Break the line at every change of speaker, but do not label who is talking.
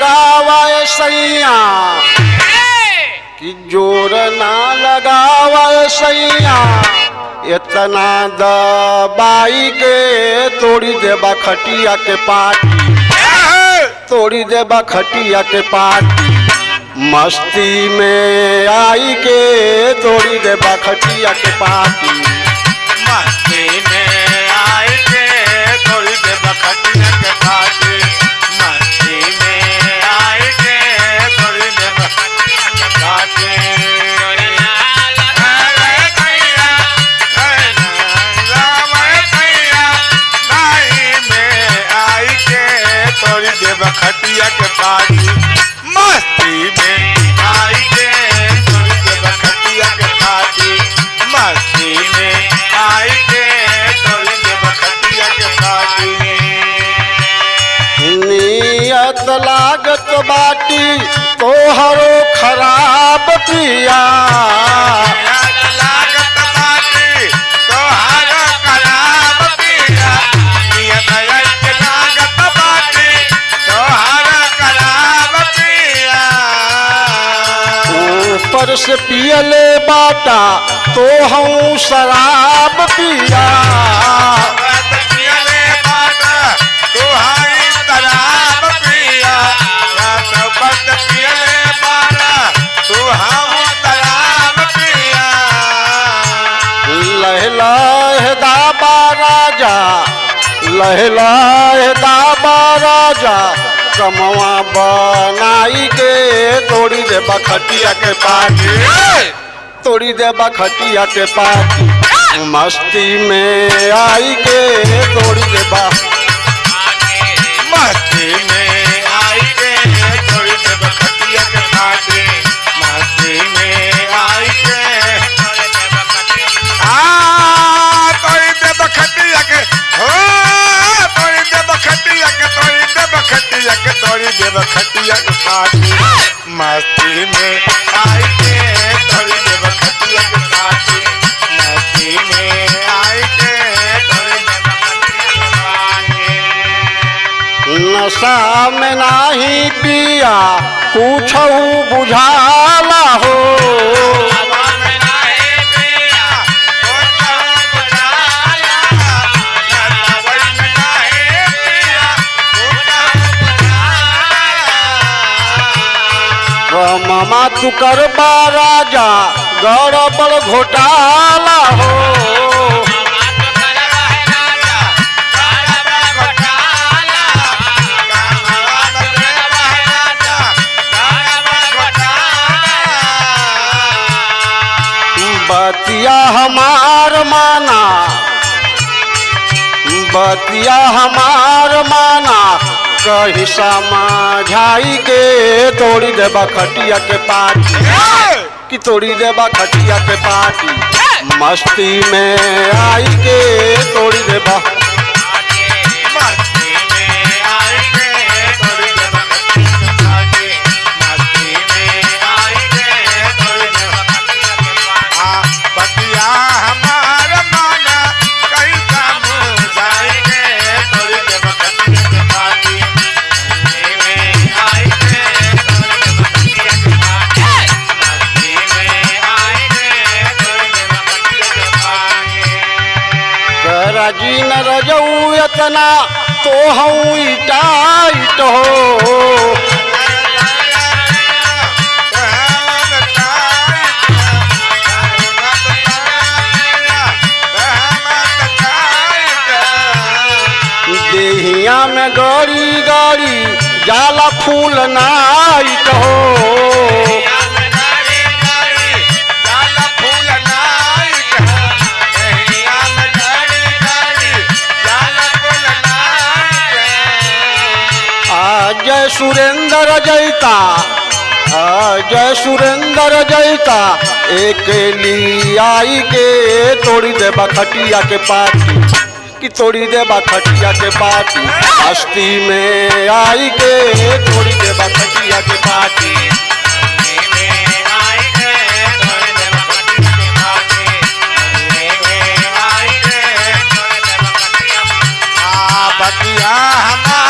लगावा सैया कि जोर ना लगावा सैया इतना दबाई के तोड़ी देबा खटिया के पाटी तोड़ी देबा खटिया के पाटी मस्ती में आई के तोड़ी देबा खटिया के पाटी
मस्ती में आई के तोड़ी देबा खटिया के पाटी मस्ती में आई के तोड़ी देबा खटिया के पाटी खटिया के पाटी मस्ती में आई के तोड़ी देबा खटिया के पाटी मस्ती में आई के तोड़ी देबा खटिया के पाटी
नियत लागत बाटी तोहरो खराब पिया
लागत बाटी तोहरो खराब पिया नियत लागत बाटी तोहरो खराब पिया
ऊपर से पियले बाटा तो हूँ शराब पिया
पियले बाटा तोहारी शराब पिया बद पियले बाटा तोहारी शराब पिया
लहलाह दाबा राजा लहलाह दाबा राजा कमवा बनाई के तोड़ी देबा खटिया के पाटी तोड़ी देबा खटिया के पाटी मस्ती में आई के तोड़ी देबा
मस्ती में आई के तोड़ी देबा खटिया के पाटी मस्ती में आई के तोड़ी देबा खटिया के हो तोड़ी देबा खटिया के तोड़ी देबा खटिया के तोड़ी देबा खटिया के पाटी मस्ती में आई के तोड़ी देबा खटिया के पाटी मस्ती में आई के तोड़ी देबा खटिया के पाटी
नशा में नाही पिया कुछ बुझाला हो मामा तू करबा राजा गड़बड़ घोटाला हो बतिया हमार माना बतिया हमार माना कही समझाई के तोड़ी देबा खटिया के पाटी कि तोड़ी देबा खटिया के पाटी मस्ती में आई के तोड़ी देबा
मस्ती में आई के तोड़ी देबा खटिया के पाटी मस्ती में आई के तोड़ी देबा खटिया के पाटी बतिया हमार माना कहीं समझाई के तोड़ी देबा खटिया के पाटी
राजी न रजऊ इतना तो हूँ टाइट हो देहिया में गड़ी गड़ी जाला फूल नाइट हो जय सुरेंद्र जैता जय सुरेंद्र जैता एक आई के तोड़ी देबा खटिया के पाटी कि तोड़ी देबा खटिया के पाटी मस्ती में आई के तोड़ी देबा खटिया के पाटी
बतिया हमार